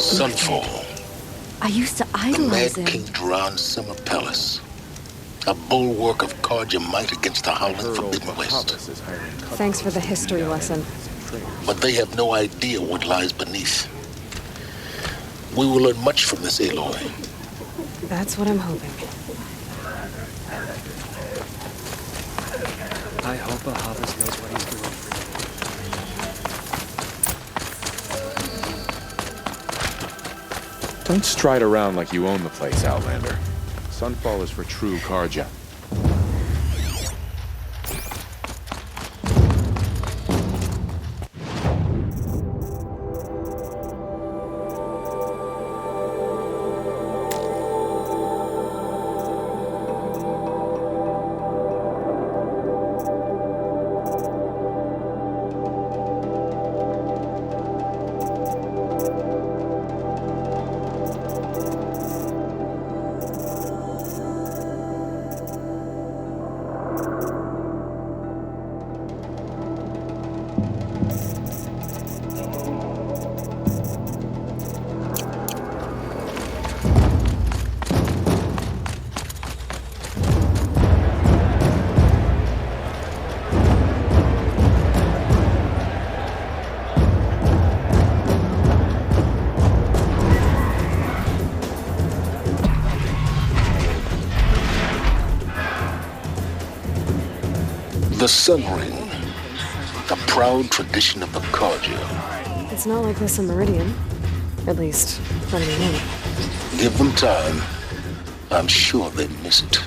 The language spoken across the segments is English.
Sunfall. I used to The idolize Mad him. King Duran's summer palace. A bulwark of Karja might against the howling Forbidden West. Thanks for the history lesson. But they have no idea what lies beneath. We will learn much from this Aloy. That's what I'm hoping. I hope Ahavas knows what he's doing. Don't stride around like you own the place, Outlander. Sunfall is for true Karja. The Sun Ring. The proud tradition of the Karja. It's not like this in Meridian. At least, from the beginning. Give them time. I'm sure they miss it.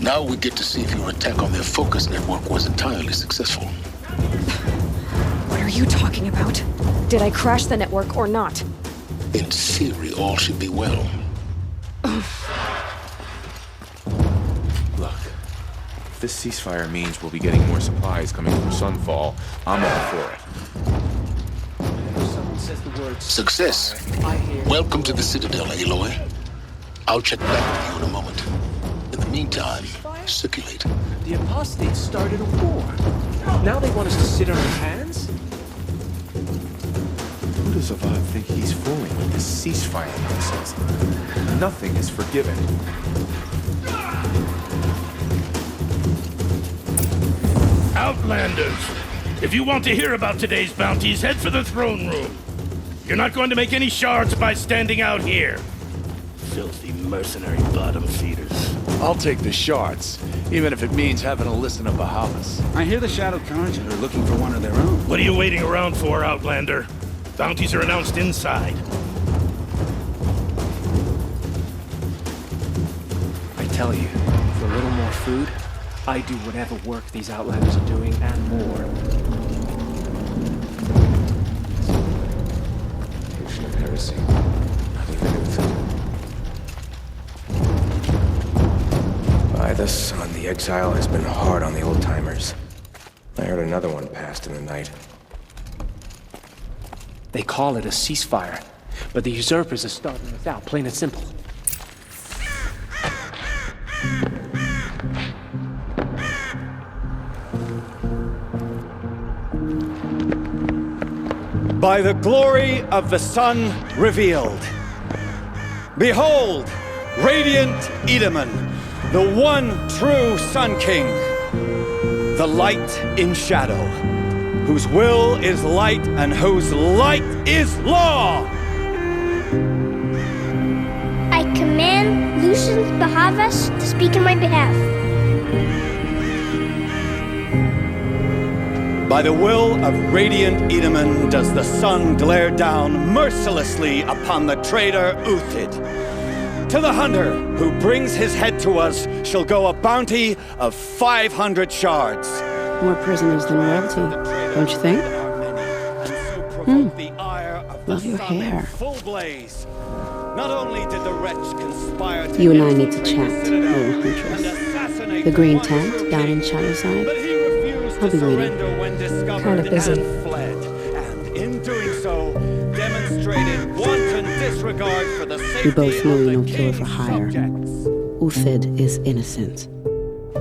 Now we get to see if your attack on their focus network was entirely successful. What are you talking about? Did I crash the network or not? In theory, all should be well. Look, if this ceasefire means we'll be getting more supplies coming from Sunfall, I'm all for it. Someone says the word Success. I hear. Welcome to the Citadel, Aloy. I'll check back with you in a moment. In the meantime, circulate. The apostates started a war. Now they want us to sit on our hands? Who does Avad think he's fooling with this ceasefire nonsense? Nothing is forgiven. Outlanders, if you want to hear about today's bounties, head for the throne room. You're not going to make any shards by standing out here. Filthy mercenary bottom feeders. I'll take the shards, even if it means having to listen to Bahamas. I hear the Shadow Karja are looking for one of their own. What are you waiting around for, Outlander? Bounties are announced inside. I tell you, for a little more food, I do whatever work these Outlanders are doing and more. Nation of heresy. Not even Uther. By the sun, the exile has been hard on the old-timers. I heard another one passed in the night. They call it a ceasefire, but the usurpers are starting us out, plain and simple. By the glory of the sun revealed. Behold, radiant Edaman, the one true Sun King. The light in shadow, whose will is light and whose light is law. I command Lucius Bahavas to speak in my behalf. By the will of radiant Edaman does the sun glare down mercilessly upon the traitor Uthid. To the hunter who brings his head to us shall go a bounty of 500 shards. More prisoners than royalty, don't you think? Love your hair. Not only did the wretch conspire to You and I need to chat, little huntress. The green tent down in Shadowside. I'll be waiting. Kinda busy. And in doing so, demonstrated wanton disregard for the We safety both know of you're the no killer for king's hire. subjects. Uthid is innocent.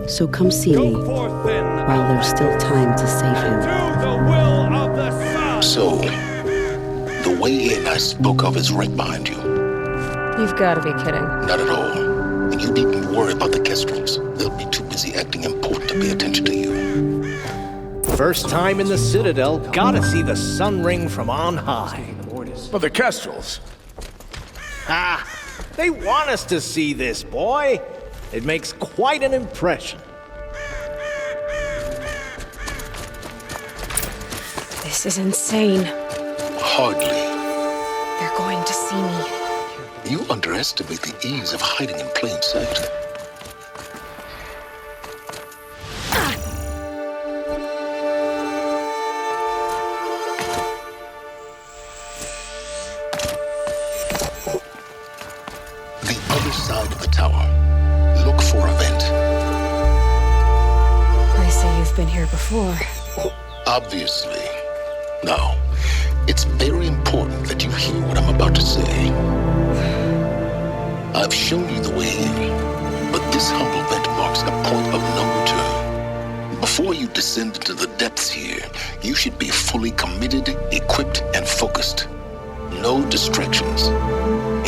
So come see me Go forth then, while there's still time to save him. do the will of the sun! So, the way in I spoke of is right behind you. You've got to be kidding. Not at all. And you needn't worry about the Kestrels. They'll be too busy acting important to pay attention to you. First time in the Citadel, gotta see the sun ring from on high. But the Kestrels. Ha! They want us to see this, boy. It makes quite an impression. This is insane. Hardly. They're going to see me. You underestimate the ease of hiding in plain sight. The other side of the tower. Look for a vent. I see you've been here before. Obviously. Now, it's very important that you hear what I'm about to say. I've shown you the way in, but this humble vent marks a point of no return. Before you descend into the depths here, you should be fully committed, equipped, and focused. No distractions.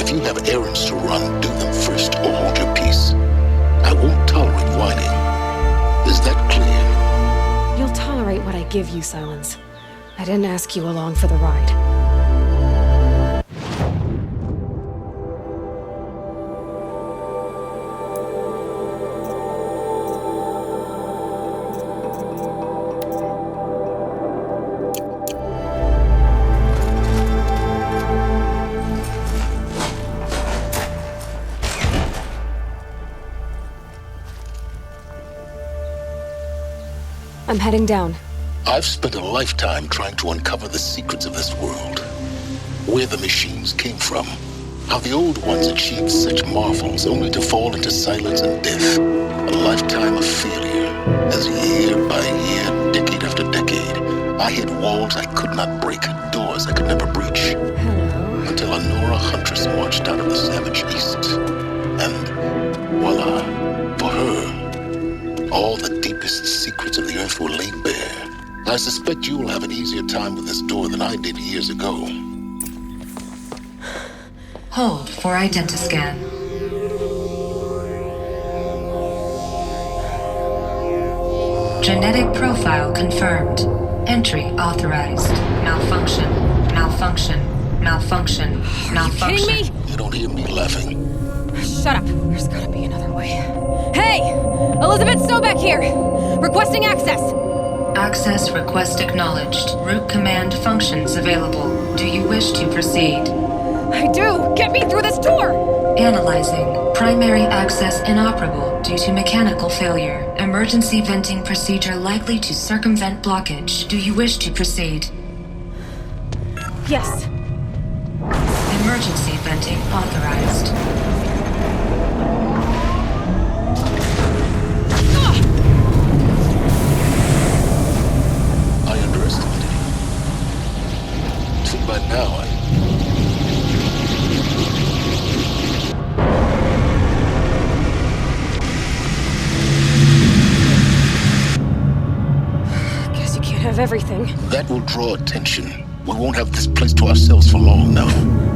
If you have errands to run, do them first or hold your peace. I won't tolerate whining. Is that clear? You'll tolerate what I give you, Silence. I didn't ask you along for the ride. I'm heading down. I've spent a lifetime trying to uncover the secrets of this world. Where the machines came from. How the old ones achieved such marvels only to fall into silence and death. A lifetime of failure. As year by year, decade after decade, I hit walls I could not break, doors I could never breach. Hello. Until a Nora huntress marched out of the savage east. And voila, for her, all the deepest secrets of the earth were laid bare. I suspect you will have an easier time with this door than I did years ago. Hold for identiscan. Genetic profile confirmed. Entry authorized. Malfunction. Malfunction. Malfunction. Malfunction. Are you kidding me? You don't hear me laughing. Shut up. There's gotta be another way. Hey! Elizabeth Sobek here! Requesting access! Access request acknowledged. Root command functions available. Do you wish to proceed? I do! Get me through this door! Analyzing. Primary access inoperable due to mechanical failure. Emergency venting procedure likely to circumvent blockage. Do you wish to proceed? Yes. Emergency venting authorized. I underestimated you. See, by now, Guess you can't have everything. that will draw attention. We won't have this place to ourselves for long now.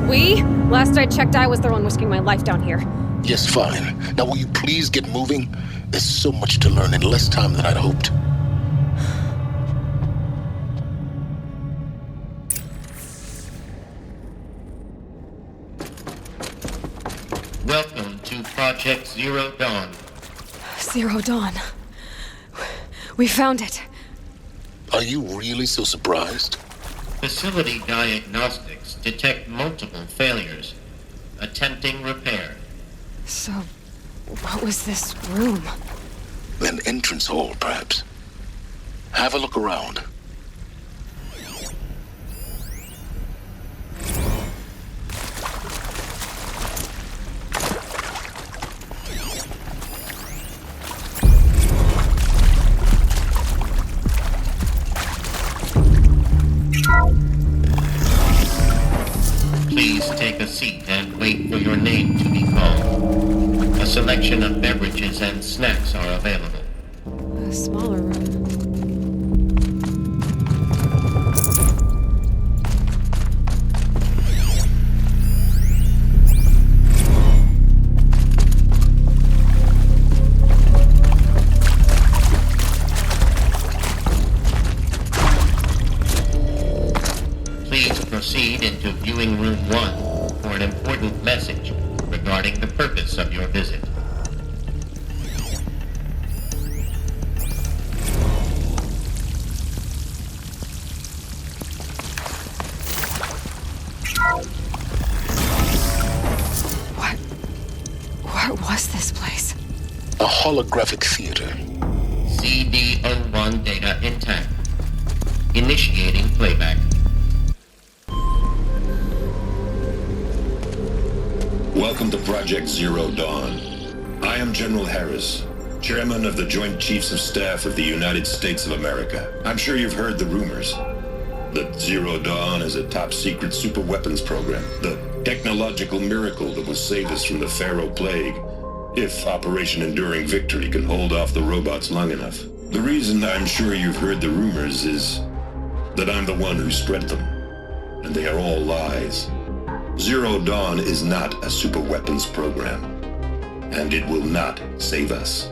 We? Last I checked, I was the one risking my life down here. Yes, fine. Now will you please get moving? There's so much to learn in less time than I'd hoped. Welcome to Project Zero Dawn. Zero Dawn. We found it. Are you really so surprised? Facility diagnostics detect multiple failures. Attempting repair. So, what was this room? An entrance hall, perhaps. Have a look around. Please take a seat and wait for your name to be called. A selection of beverages and snacks are available. smaller room. Proceed into viewing room 1 for an important message regarding the purpose of your visit. What was this place? A holographic theater. CD01 data intact. Initiating playback. Welcome to Project Zero Dawn. I am General Harris, Chairman of the Joint Chiefs of Staff of the United States of America. I'm sure you've heard the rumors that Zero Dawn is a top-secret superweapons program, the technological miracle that will save us from the Pharaoh Plague, if Operation Enduring Victory can hold off the robots long enough. The reason I'm sure you've heard the rumors is that I'm the one who spread them, and they are all lies. Zero Dawn is not a superweapons program, and it will not save us.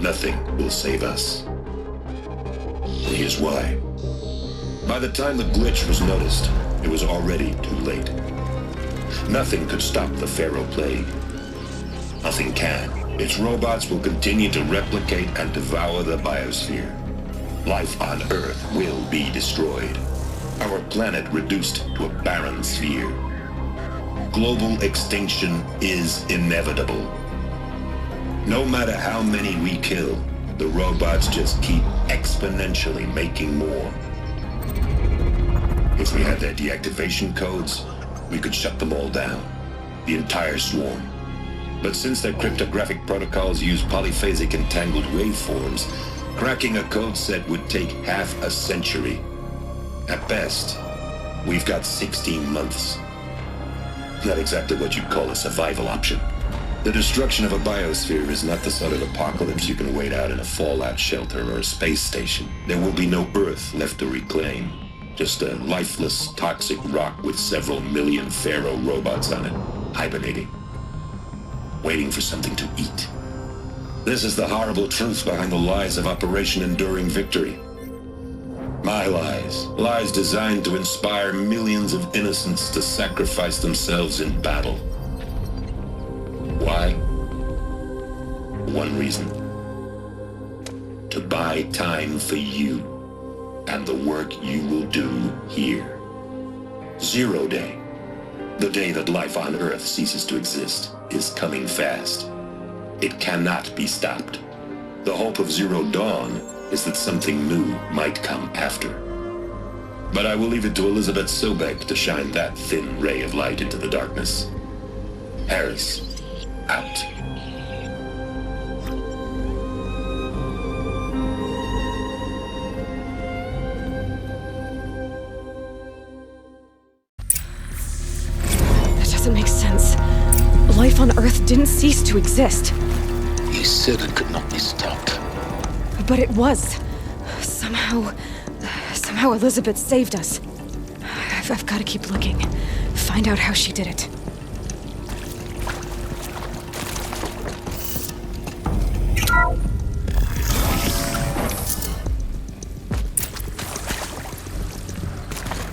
Nothing will save us. And here's why. By the time the glitch was noticed, it was already too late. Nothing could stop the Pharaoh Plague. Nothing can. Its robots will continue to replicate and devour the biosphere. Life on Earth will be destroyed. Our planet reduced to a barren sphere. Global extinction is inevitable. No matter how many we kill, the robots just keep exponentially making more. If we had their deactivation codes, we could shut them all down, the entire swarm. But since their cryptographic protocols use polyphasic entangled waveforms, cracking a code set would take half a century. At best, we've got 16 months. Not exactly what you'd call a survival option. The destruction of a biosphere is not the sort of apocalypse you can wait out in a fallout shelter or a space station. There will be no Earth left to reclaim. Just a lifeless, toxic rock with several million Pharaoh robots on it, hibernating, waiting for something to eat. This is the horrible truth behind the lies of Operation Enduring Victory. My lies. Lies designed to inspire millions of innocents to sacrifice themselves in battle. Why? One reason. To buy time for you and the work you will do here. Zero Day, the day that life on Earth ceases to exist, is coming fast. It cannot be stopped. The hope of Zero Dawn is that something new might come after. But I will leave it to Elizabeth Sobek to shine that thin ray of light into the darkness. Harris, out. That doesn't make sense. Life on Earth didn't cease to exist. He said it could not be stopped. But it was. Somehow Elizabeth saved us. I've got to keep looking. Find out how she did it.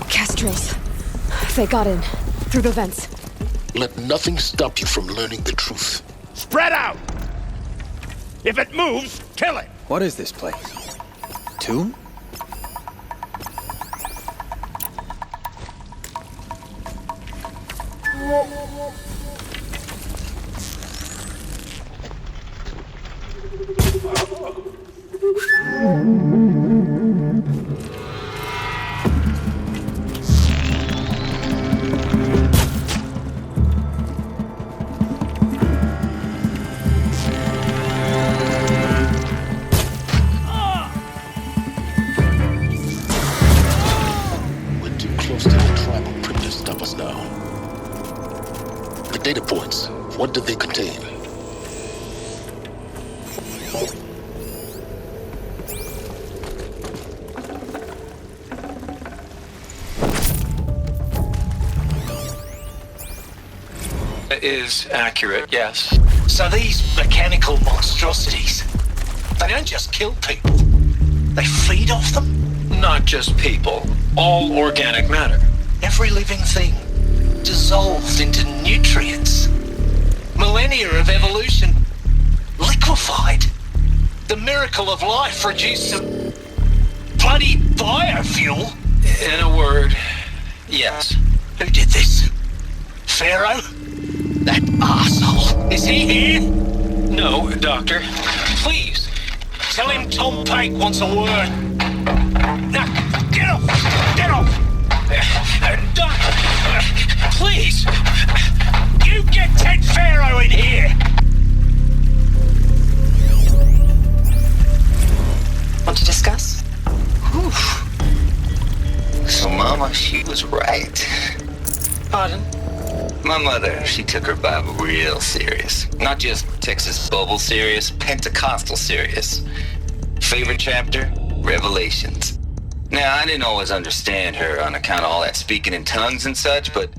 Kestrels. They got in. Through the vents. Let nothing stop you from learning the truth. Spread out! If it moves, kill it! What is this place? Tomb? Data points. What did they contain? is accurate, yes. So these mechanical monstrosities, they don't just kill people, they feed off them? Not just people, all organic matter. Every living thing dissolved into nutrients. Millennia of evolution liquefied. The miracle of life reduced to bloody biofuel. In a word, yes. Who did this? Pharaoh? That arsehole. Is he here? No, Doctor. Please, tell him Tom Pake wants a word. Now, get off! Get off! Doctor, please! You get Ted Pharaoh in here! Want to discuss? Whew. So Mama, she was right. Pardon? My mother, she took her Bible real serious. Not just Texas Bible serious, Pentecostal serious. Favorite chapter? Revelations. Now, I didn't always understand her on account of all that speaking in tongues and such, but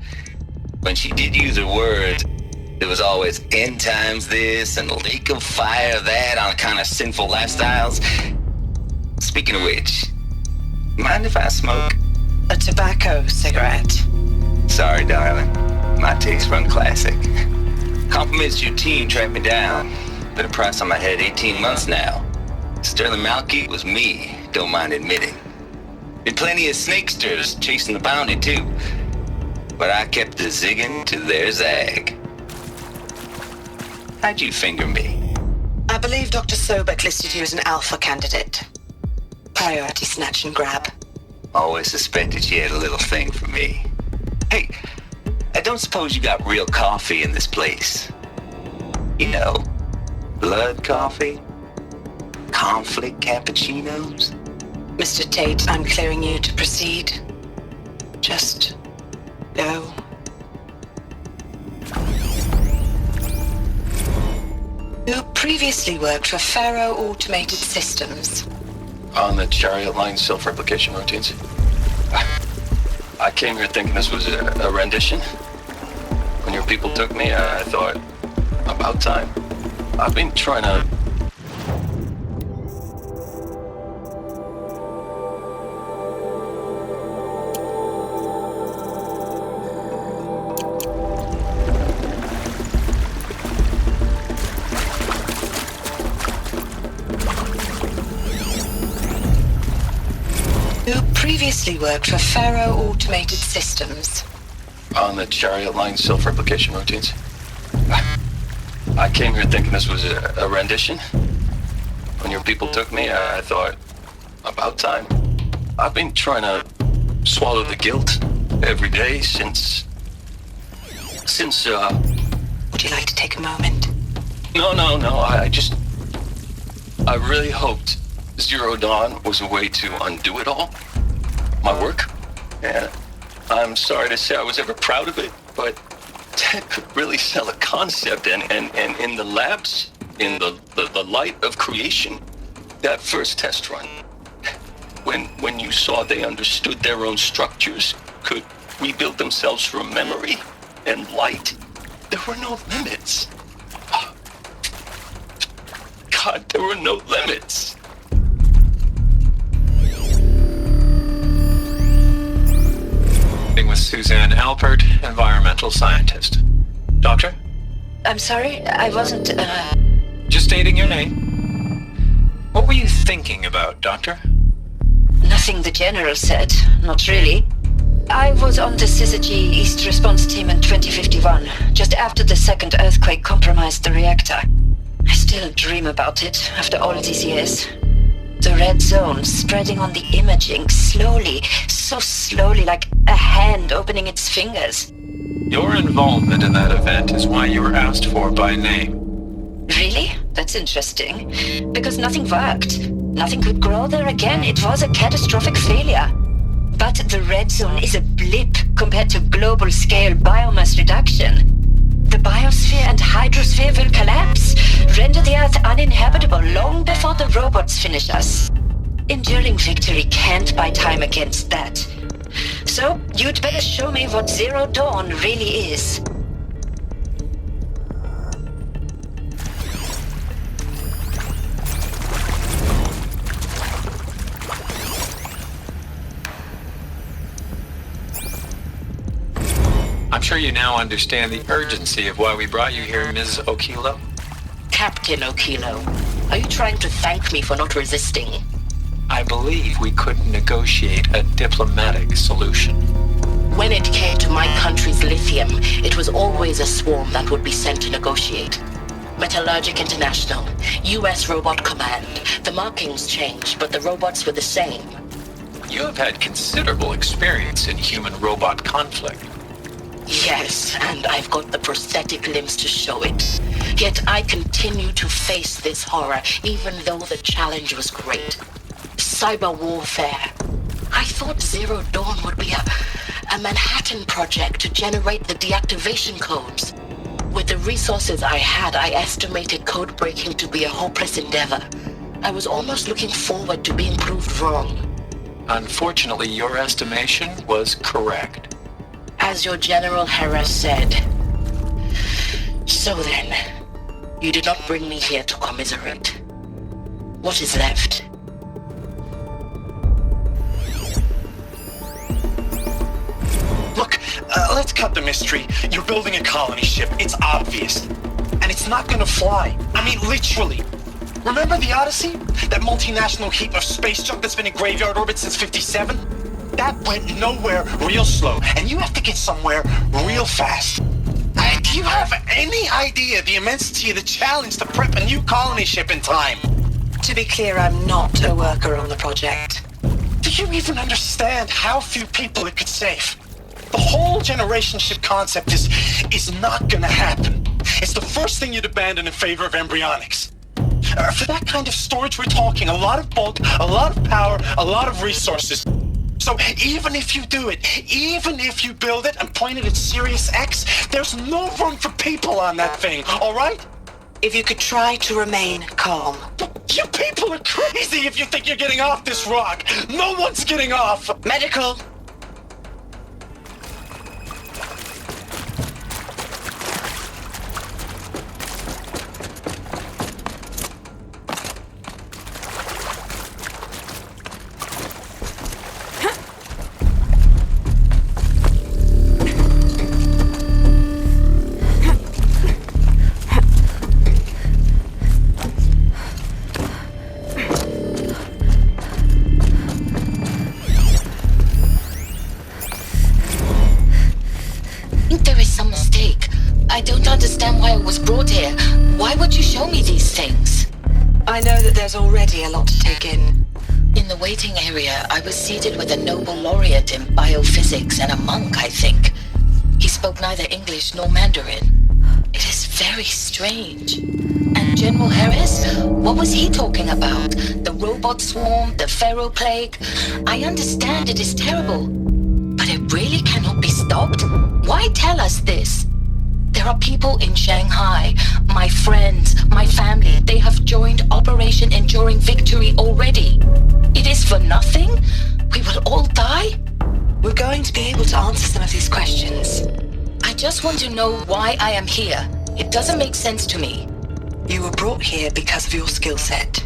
when she did use her words, there was always end times this and lake of fire that on account of sinful lifestyles. Speaking of which, mind if I smoke? A tobacco cigarette. Sorry, darling. My taste run classic. Compliments to your team tracked me down. Been a price on my head 18 months now. Sterling Malky was me, don't mind admitting. Been plenty of snakesters chasing the bounty too. But I kept the zigging to their zag. How'd you finger me? I believe Dr. Sobek listed you as an alpha candidate. Priority snatch and grab. Always suspected she had a little thing for me. Hey, I don't suppose you got real coffee in this place. You know, blood coffee? Conflict cappuccinos? Mr. Tate, I'm clearing you to proceed. Just go. You previously worked for Pharaoh Automated Systems. On the chariot line self-replication routines. I came here thinking this was a rendition. When your people took me, I thought, about time. I've been trying to... You previously worked for Pharaoh Automated Systems. On the chariot line self-replication routines. I came here thinking this was a rendition. When your people took me, I thought, about time. I've been trying to swallow the guilt every day since... Would you like to take a moment? No, I really hoped Zero Dawn was a way to undo it all. My work. And I'm sorry to say I was ever proud of it, but Ted could really sell a concept, and in the labs, in the light of creation, that first test run, when you saw they understood their own structures, could rebuild themselves from memory and light, there were no limits. God, there were no limits. With Suzanne Alpert, environmental scientist. Doctor? I'm sorry, I wasn't, Just stating your name. What were you thinking about, Doctor? Nothing the General said, not really. I was on the Syzygy East Response Team in 2051, just after the second earthquake compromised the reactor. I still dream about it, after all these years. The red zone spreading on the imaging, slowly, so slowly, like a hand opening its fingers. Your involvement in that event is why you were asked for by name. Really? That's interesting. Because nothing worked. Nothing could grow there again. It was a catastrophic failure. But the red zone is a blip compared to global-scale biomass reduction. The biosphere and hydrosphere will collapse, render the Earth uninhabitable long before the robots finish us. Enduring victory can't buy time against that. So, you'd better show me what Zero Dawn really is. I'm sure you now understand the urgency of why we brought you here, Ms. Okilo. Captain Okilo, are you trying to thank me for not resisting? I believe we couldn't negotiate a diplomatic solution. When it came to my country's lithium, it was always a swarm that would be sent to negotiate. Metallurgic International, US Robot Command. The markings changed, but the robots were the same. You have had considerable experience in human-robot conflict. Yes, and I've got the prosthetic limbs to show it. Yet I continue to face this horror, even though the challenge was great. Cyber warfare. I thought Zero Dawn would be a Manhattan project to generate the deactivation codes. With the resources I had, I estimated code breaking to be a hopeless endeavor. I was almost looking forward to being proved wrong. Unfortunately, your estimation was correct. As your General Hera said. So then, you did not bring me here to commiserate. What is left? Look, let's cut the mystery. You're building a colony ship. It's obvious. And it's not gonna fly. I mean, literally. Remember the Odyssey? That multinational heap of space junk that's been in graveyard orbit since '57? That went nowhere real slow. And you have to get somewhere real fast. Do you have any idea the immensity of the challenge to prep a new colony ship in time? To be clear, I'm not a worker on the project. Do you even understand how few people it could save? The whole generation ship concept is not gonna happen. It's the first thing you'd abandon in favor of embryonics. For that kind of storage, we're talking a lot of bulk, a lot of power, a lot of resources. So even if you do it, even if you build it and point it at Sirius X, there's no room for people on that thing, all right? If you could try to remain calm. You people are crazy if you think you're getting off this rock. No one's getting off. Medical. I don't understand why I was brought here. Why would you show me these things? I know that there's already a lot to take in. In the waiting area, I was seated with a Nobel laureate in biophysics and a monk, I think. He spoke neither English nor Mandarin. It is very strange. And General Harris? What was he talking about? The robot swarm? The Pharaoh plague? I understand it is terrible. But it really cannot be stopped? Why tell us this? There are people in Shanghai, my friends, my family, they have joined Operation Enduring Victory already. It is for nothing? We will all die? We're going to be able to answer some of these questions. I just want to know why I am here. It doesn't make sense to me. You were brought here because of your skill set.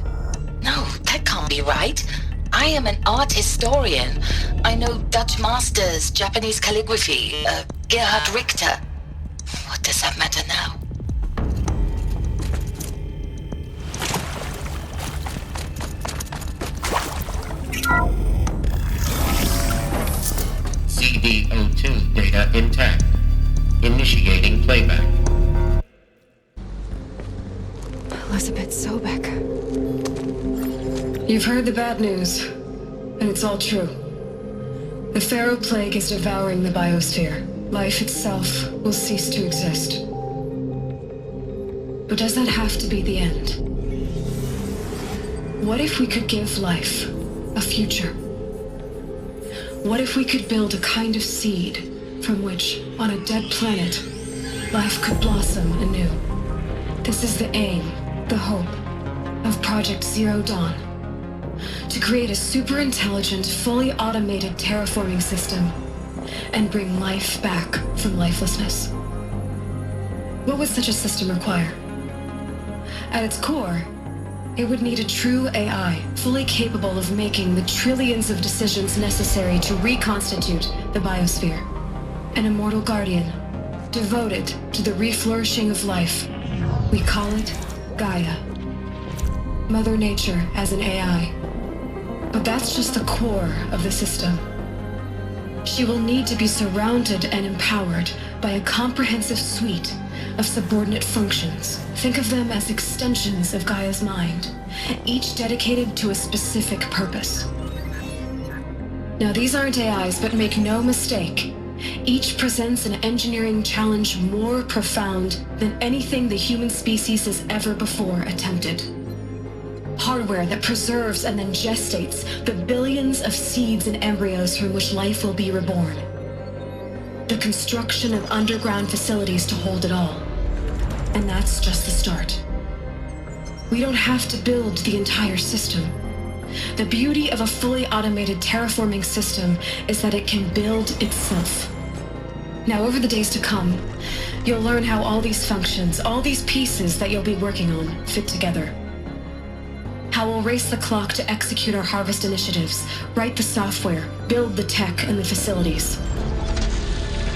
No, that can't be right. I am an art historian. I know Dutch masters, Japanese calligraphy, Gerhard Richter. What does that matter now? CD02 data intact. Initiating playback. Elizabeth Sobek. You've heard the bad news, and it's all true. The Pharaoh plague is devouring the biosphere. Life itself will cease to exist. But does that have to be the end? What if we could give life a future? What if we could build a kind of seed from which, on a dead planet, life could blossom anew? This is the aim, the hope, of Project Zero Dawn. To create a super-intelligent, fully automated terraforming system and bring life back from lifelessness. What would such a system require? At its core, it would need a true AI, fully capable of making the trillions of decisions necessary to reconstitute the biosphere. an immortal guardian, devoted to the reflourishing of life. We call it Gaia. Mother Nature as an AI. But that's just the core of the system. She will need to be surrounded and empowered by a comprehensive suite of subordinate functions. Think of them as extensions of Gaia's mind, each dedicated to a specific purpose. Now, these aren't AIs, but make no mistake, each presents an engineering challenge more profound than anything the human species has ever before attempted. Hardware that preserves and then gestates the billions of seeds and embryos from which life will be reborn. The construction of underground facilities to hold it all. And that's just the start. We don't have to build the entire system. The beauty of a fully automated terraforming system is that it can build itself. Now, over the days to come, you'll learn how all these functions, all these pieces that you'll be working on, fit together. How we'll race the clock to execute our harvest initiatives, write the software, build the tech and the facilities.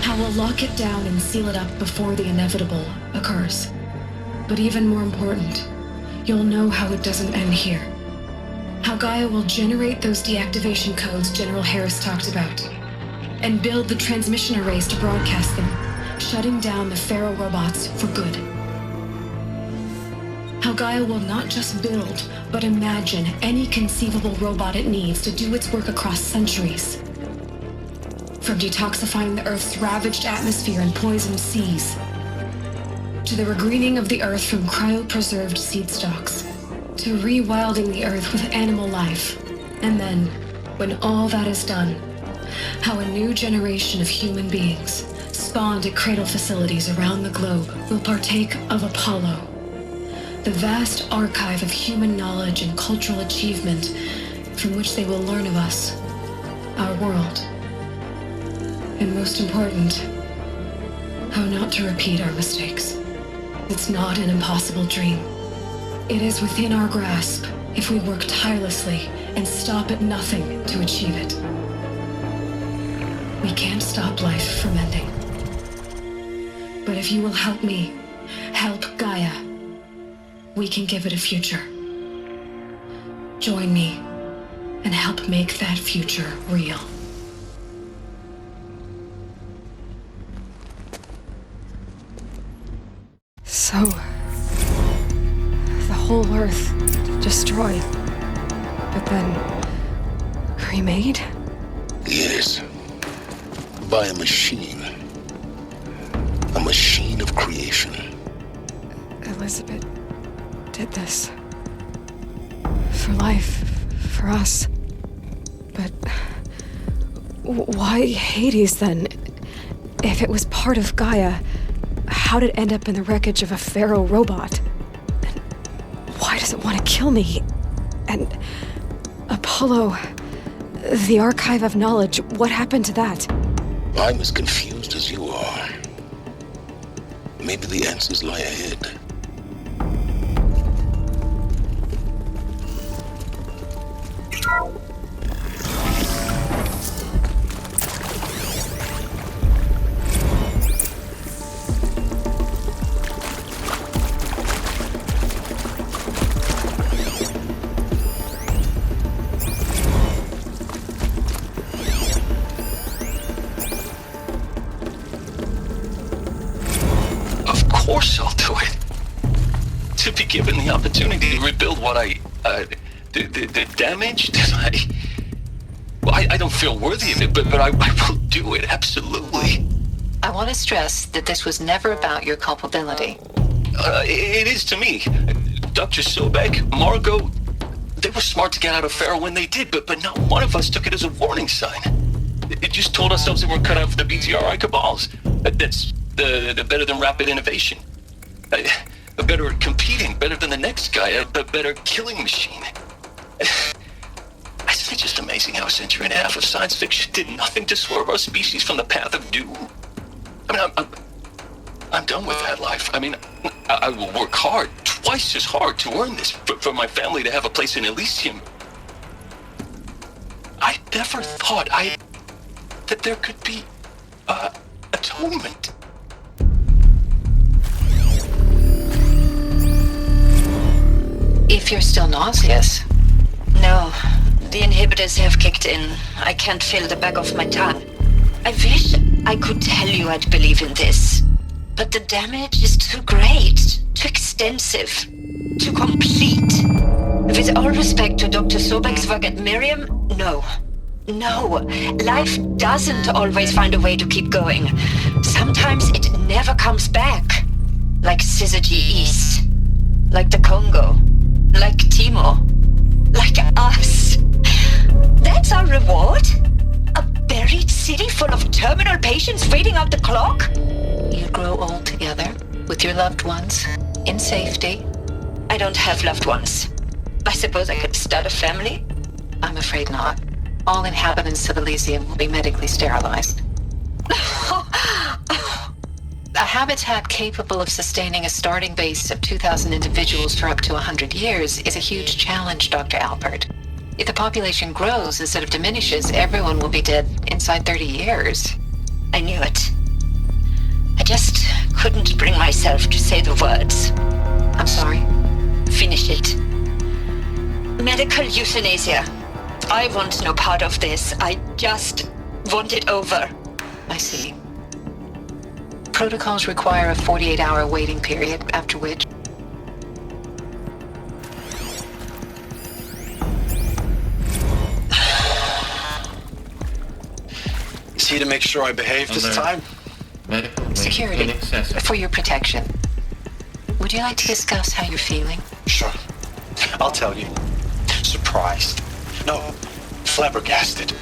How we'll lock it down and seal it up before the inevitable occurs. But even more important, you'll know how it doesn't end here. How Gaia will generate those deactivation codes General Harris talked about, and build the transmission arrays to broadcast them, shutting down the Pharaoh robots for good. How Gaia will not just build, but imagine any conceivable robot it needs to do its work across centuries. From detoxifying the Earth's ravaged atmosphere and poisoned seas, to the regreening of the Earth from cryopreserved seed stalks, to rewilding the Earth with animal life. And then, when all that is done, how a new generation of human beings, spawned at cradle facilities around the globe, will partake of Apollo, the vast archive of human knowledge and cultural achievement from which they will learn of us, our world. And most important, how not to repeat our mistakes. It's not an impossible dream. It is within our grasp if we work tirelessly and stop at nothing to achieve it. We can't stop life from ending. But if you will help me, help Gaia, we can give it a future. Join me and help make that future real. So, the whole Earth destroyed, but then remade? Yes. By a machine. A machine of creation. Elizabeth did this. For life, for us. But why Hades then? If it was part of Gaia, how'd it end up in the wreckage of a Pharaoh robot? And why does it want to kill me? And Apollo, the archive of knowledge, what happened to that? I'm as confused as you are. Maybe the answers lie ahead. Of course I'll do it. To be given the opportunity to rebuild what the damage that I don't feel worthy of it, but I will do it, absolutely. I want to stress that this was never about your culpability. It is to me. Dr. Sobek, Margot, they were smart to get out of Pharaoh when they did, but not one of us took it as a warning sign. It just told ourselves that we're cut out for the BTRI cabals. That's the better than rapid innovation. Better at competing, better than the next guy, a better killing machine. Isn't it just amazing how a century and a half of science fiction did nothing to swerve our species from the path of doom? I mean, I'm done with that life. I mean, I will work hard, twice as hard to earn this, for my family to have a place in Elysium. I never thought that there could be a moment. If you're still nauseous. No, the inhibitors have kicked in. I can't feel the back of my tongue. I wish I could tell you I'd believe in this. But the damage is too great, too extensive, too complete. With all respect to Dr. Sobek's work at Miriam, no. No, life doesn't always find a way to keep going. Sometimes it never comes back. Like Syzygy East. Like the Congo. Like Timo. Like us. That's our reward? A buried city full of terminal patients waiting out the clock? You grow old together, with your loved ones, in safety. I don't have loved ones. I suppose I could start a family? I'm afraid not. All inhabitants of Elysium will be medically sterilized. A habitat capable of sustaining a starting base of 2,000 individuals for up to 100 years is a huge challenge, Dr. Alpert. If the population grows instead of diminishes, everyone will be dead inside 30 years. I knew it. I just couldn't bring myself to say the words. I'm sorry. Finish it. Medical euthanasia. I want no part of this. I just want it over. I see. Protocols require a 48-hour waiting period, after which... Is he to make sure I behave this time? Security, for your protection. Would you like to discuss how you're feeling? Sure. I'll tell you. Surprised. No, flabbergasted.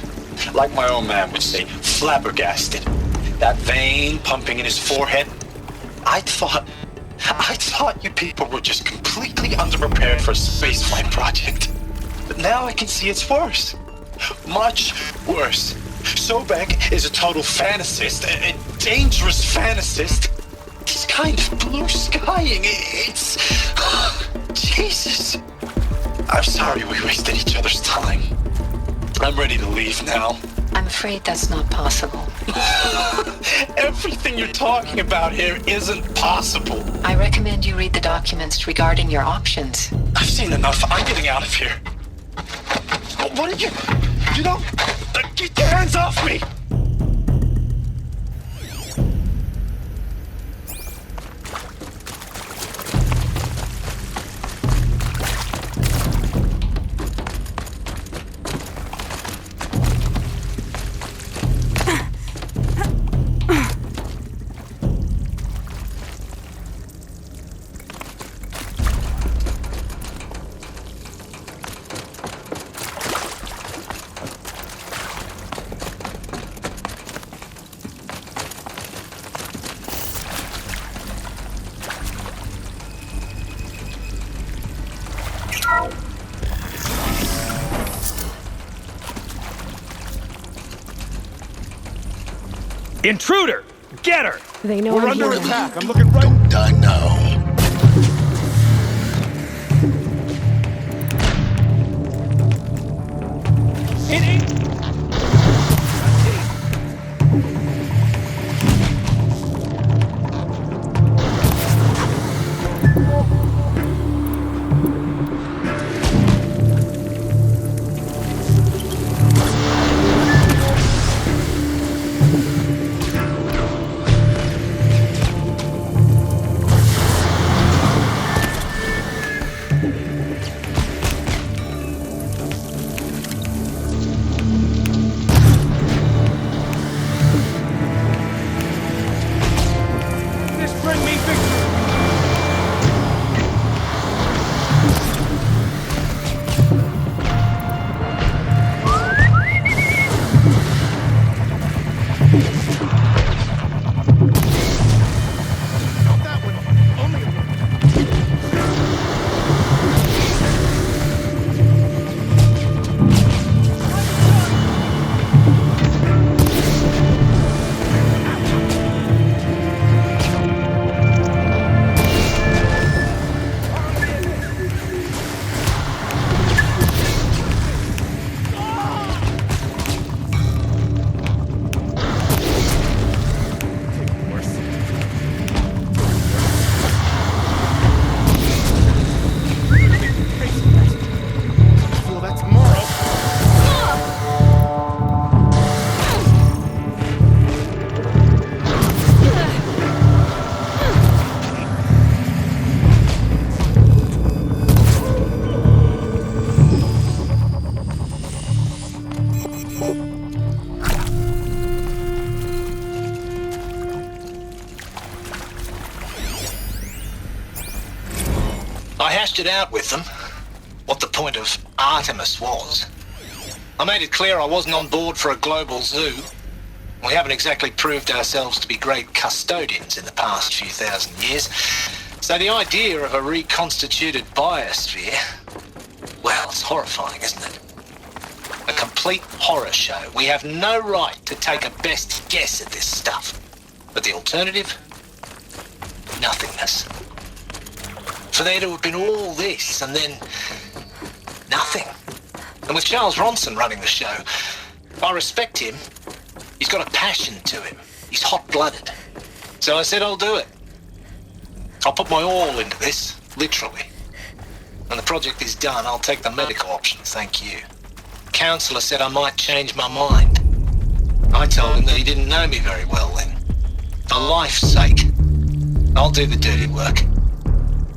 Like my old man would say, flabbergasted. That vein pumping in his forehead. I thought you people were just completely underprepared for a spaceflight project. But now I can see it's worse. Much worse. Sobek is a total fantasist, a dangerous fantasist. He's kind of blue skying. It's... Jesus. I'm sorry we wasted each other's time. I'm ready to leave now. I'm afraid that's not possible. Everything you're talking about here isn't possible. I recommend you read the documents regarding your options. I've seen enough. I'm getting out of here. What are you... You don't... Get your hands off me! Intruder! Get her! They know We're I'm under here. attack. I'm looking right... Don't die now. I hashed it out with them, what the point of Artemis was. I made it clear I wasn't on board for a global zoo. We haven't exactly proved ourselves to be great custodians in the past few thousand years. So the idea of a reconstituted biosphere, well, it's horrifying, isn't it? A complete horror show. We have no right to take a best guess at this stuff. But the alternative? Nothingness. For there to have been all this and then nothing. And with Charles Ronson running the show, I respect him. He's got a passion to him. He's hot-blooded. So I said I'll do it. I'll put my all into this, literally. When the project is done, I'll take the medical option, thank you. The counselor said I might change my mind. I told him that he didn't know me very well then. For life's sake, I'll do the dirty work.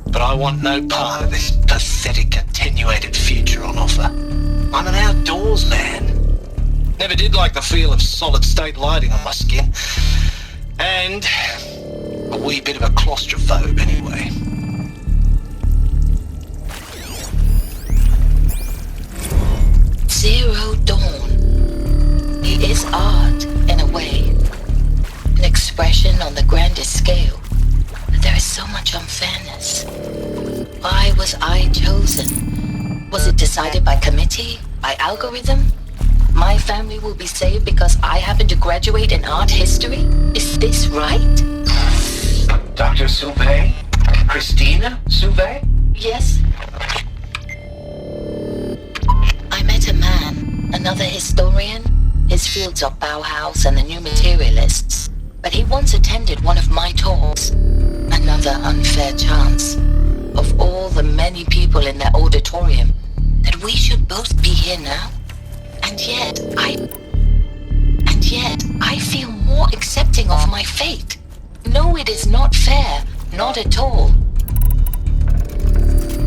But I want no part of this pathetic, attenuated future on offer. I'm an outdoors man. Never did like the feel of solid-state lighting on my skin. And a wee bit of a claustrophobe anyway. Zero Dawn. It is art, in a way. An expression on the grandest scale. But there is so much unfairness. Why was I chosen? Was it decided by committee? By algorithm? My family will be saved because I happen to graduate in art history? Is this right? Dr. Sauvé? Christina Sauvé? Yes. I met a man, another historian. His fields are Bauhaus and the New Materialists. But he once attended one of my talks. Another unfair chance. Of all the many people in that auditorium, that we should both be here now. And yet I feel more accepting of my fate. No, it is not fair, not at all.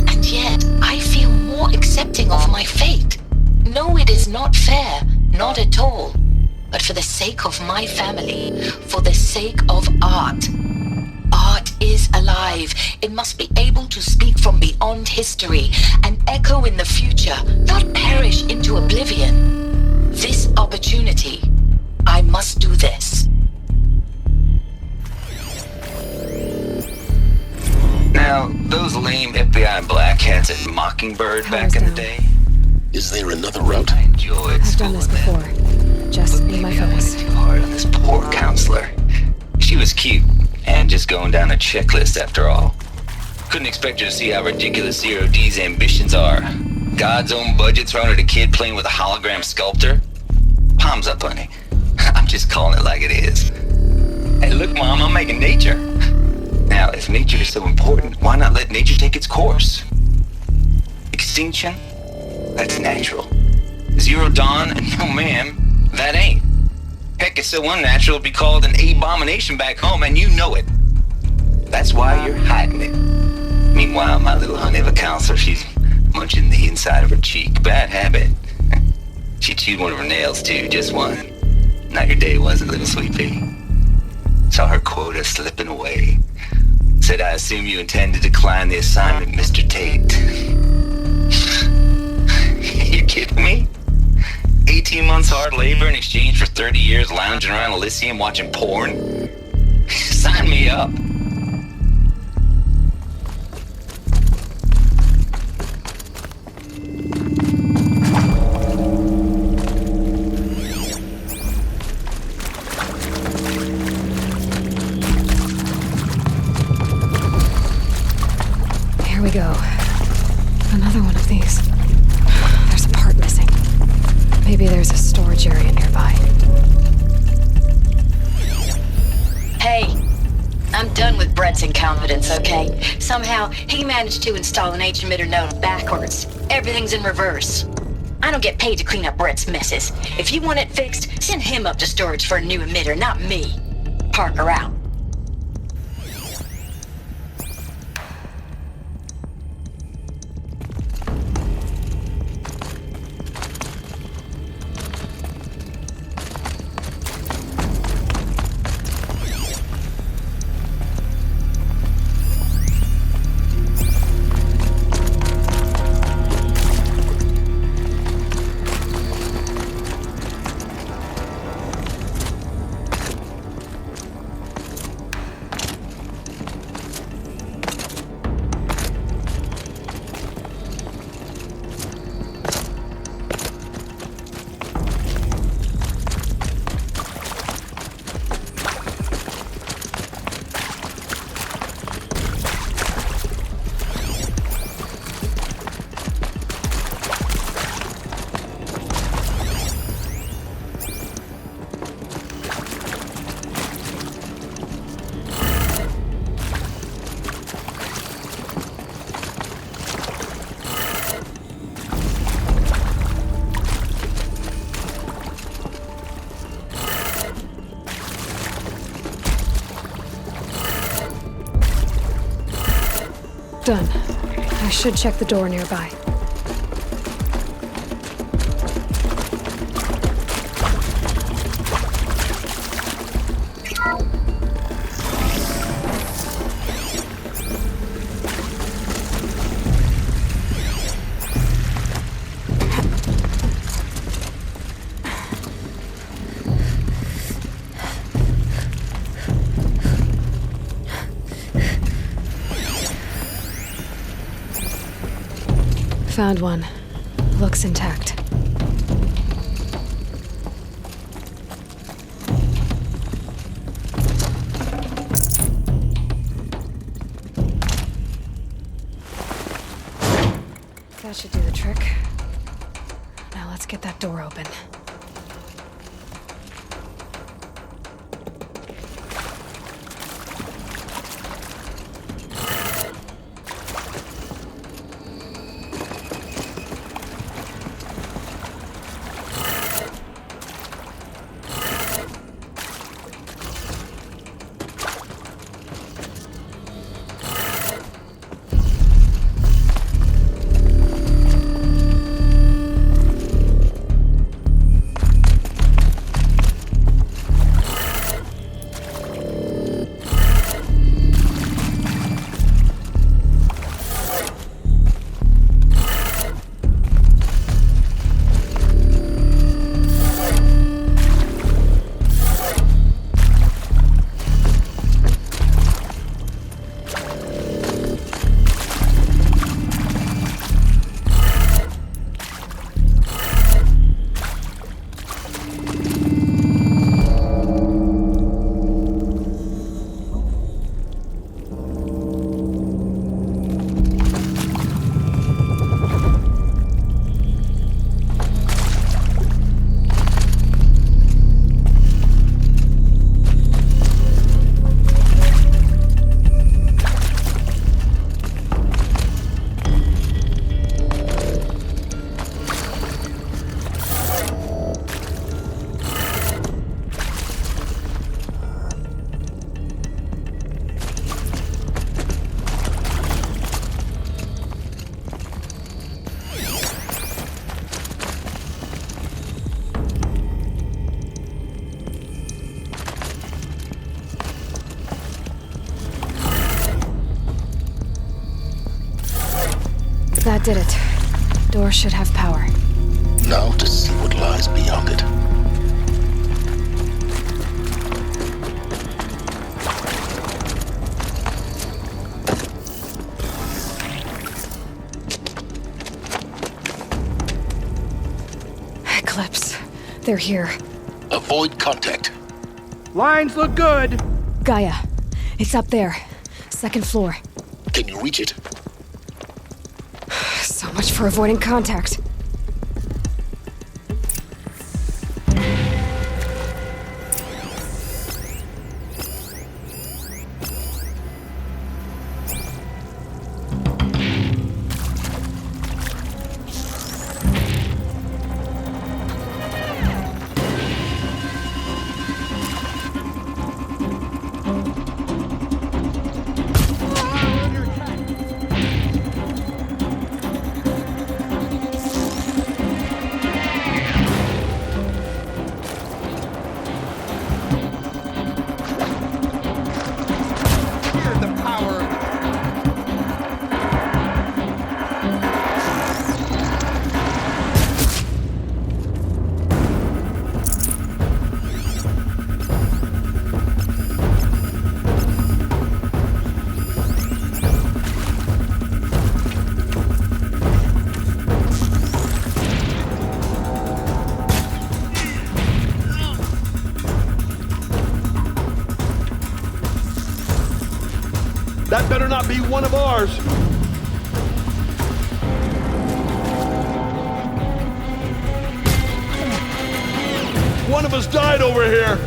And yet I feel more accepting of my fate. No, it is not fair, not at all. But for the sake of my family, for the sake of art. Art is alive. It must be able to speak from beyond history and echo in the future, not perish into oblivion. This opportunity, I must do this. Now, those lame FBI black hats at Mockingbird back in the day. Is there another route? I enjoyed I've done this before. Just need my focus. Too hard on this poor counselor. She was cute, and just going down a checklist after all. Couldn't expect her to see how ridiculous Zero D's ambitions are. God's own budget thrown at a kid playing with a hologram sculptor? Palms up, honey. I'm just calling it like it is. Hey, look, Mom, I'm making nature. Now, if nature is so important, why not let nature take its course? Extinction? That's natural. Zero Dawn? No, ma'am. That ain't. Heck, it's so unnatural to be called an abomination back home, and you know it. That's why you're hiding it. Meanwhile, my little honey of a counselor, she's munching the inside of her cheek. Bad habit. She chewed one of her nails, too, just one. Not your day, was it, little sweet pea? Saw her quota slipping away. Said, I assume you intend to decline the assignment, Mr. Tate. You kidding me? 18 months hard labor in exchange for 30 years lounging around Elysium watching porn? Sign me up. Here we go. Another one of these. There's a part missing. Maybe there's a storage area nearby. Hey, I'm done with Brett's incompetence, okay? Somehow, he managed to install an H-emitter node backwards. Everything's in reverse. I don't get paid to clean up Brett's messes. If you want it fixed, send him up to storage for a new emitter, not me. Parker out. Done. I should check the door nearby. Found one. Looks intact. That should do the trick. Now let's get that door open. That did it. Door should have power. Now to see what lies beyond it. Eclipse. They're here. Avoid contact. Lines look good. Gaia. It's up there. Second floor. Can you reach it? So much for avoiding contact. That better not be one of ours. One of us died over here.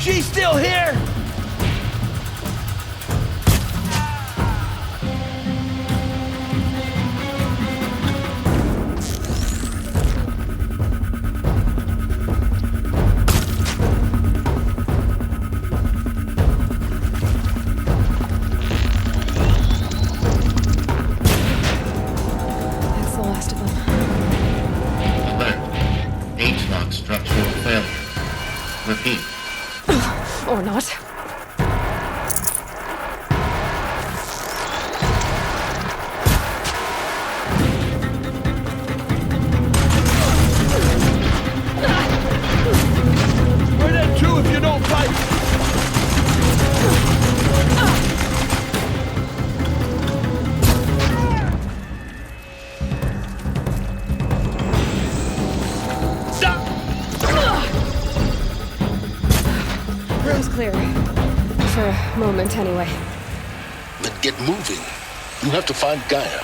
She's still here! That's the last of them. Alert. H-lock structural failure. Repeat. Or not. We're dead too if you don't fight! Room's clear. For a moment, anyway. Then get moving. You have to find Gaia.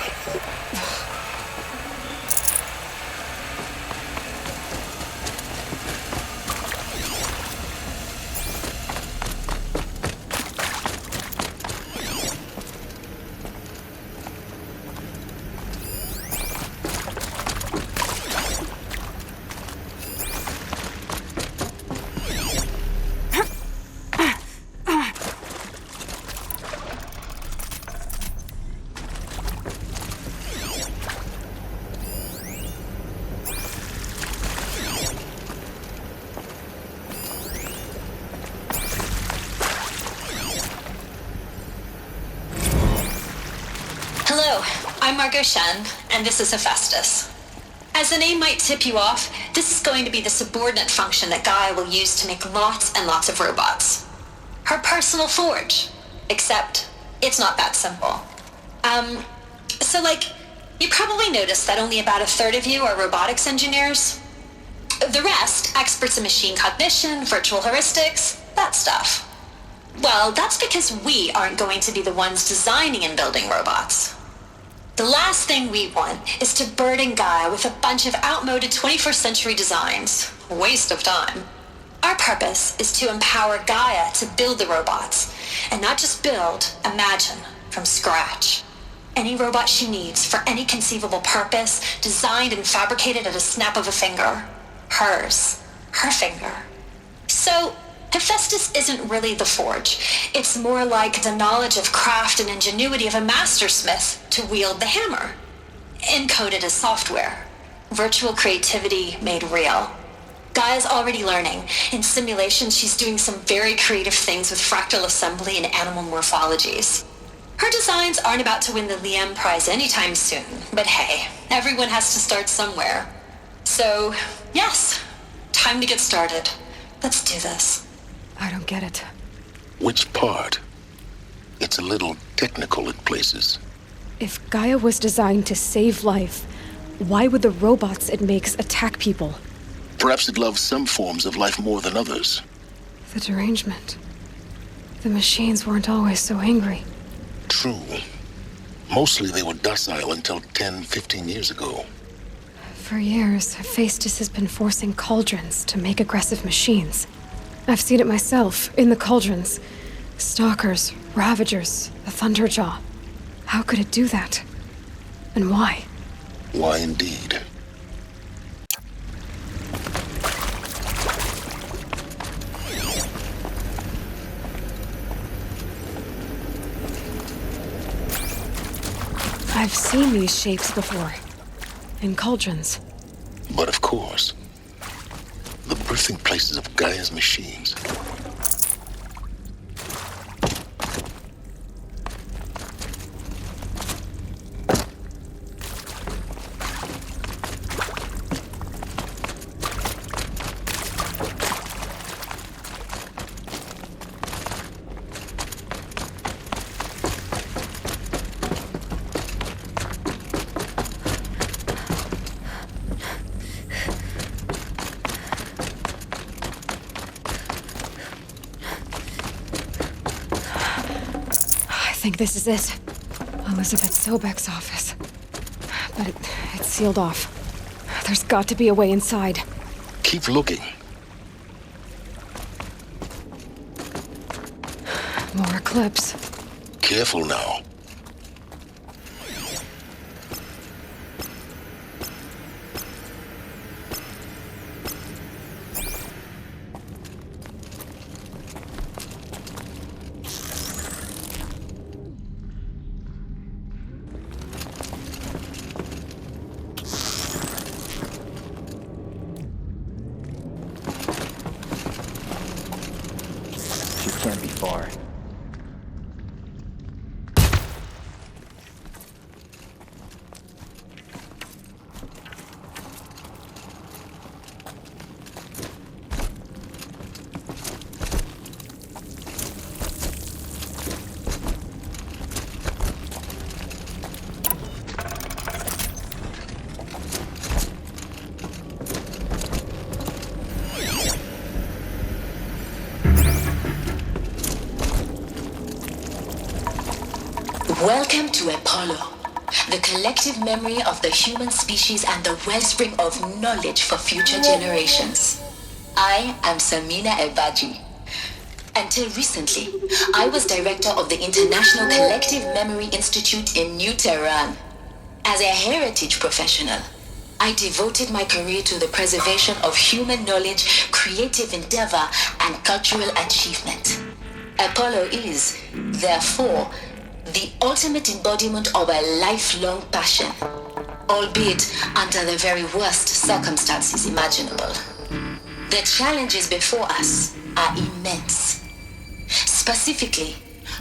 Hello, I'm Margot Shen, and this is Hephaestus. As the name might tip you off, this is going to be the subordinate function that Gaia will use to make lots and lots of robots. Her personal forge. Except, it's not that simple. You probably noticed that only about a third of you are robotics engineers. The rest, experts in machine cognition, virtual heuristics, that stuff. Well, that's because we aren't going to be the ones designing and building robots. The last thing we want is to burden Gaia with a bunch of outmoded 21st century designs. Waste of time. Our purpose is to empower Gaia to build the robots, and not just build, imagine, from scratch. Any robot she needs for any conceivable purpose, designed and fabricated at a snap of a finger. Hers. Her finger. So, Hephaestus isn't really the forge. It's more like the knowledge of craft and ingenuity of a mastersmith to wield the hammer. Encoded as software. Virtual creativity made real. Gaia's already learning. In simulations, she's doing some very creative things with fractal assembly and animal morphologies. Her designs aren't about to win the Liam Prize anytime soon, but hey, everyone has to start somewhere. So, yes, time to get started. Let's do this. I don't get it. Which part? It's a little technical in places. If Gaia was designed to save life, why would the robots it makes attack people? Perhaps it loves some forms of life more than others. The derangement. The machines weren't always so angry. True. Mostly they were docile until 10, 15 years ago. For years, Hephaestus has been forcing cauldrons to make aggressive machines. I've seen it myself, in the cauldrons. Stalkers, Ravagers, the Thunderjaw. How could it do that? And why? Why indeed? I've seen these shapes before. In cauldrons. But of course, the birthing places of Gaia's machines. I think this is it. Elizabeth Sobek's office. But it's sealed off. There's got to be a way inside. Keep looking. More eclipse. Careful now. She can't be far. Welcome to Apollo, the collective memory of the human species and the wellspring of knowledge for future generations. I am Samina Ebaji. Until recently, I was director of the International Collective Memory Institute in New Tehran. As a heritage professional, I devoted my career to the preservation of human knowledge, creative endeavor, and cultural achievement. Apollo is, therefore, the ultimate embodiment of a lifelong passion, albeit under the very worst circumstances imaginable. The challenges before us are immense. Specifically,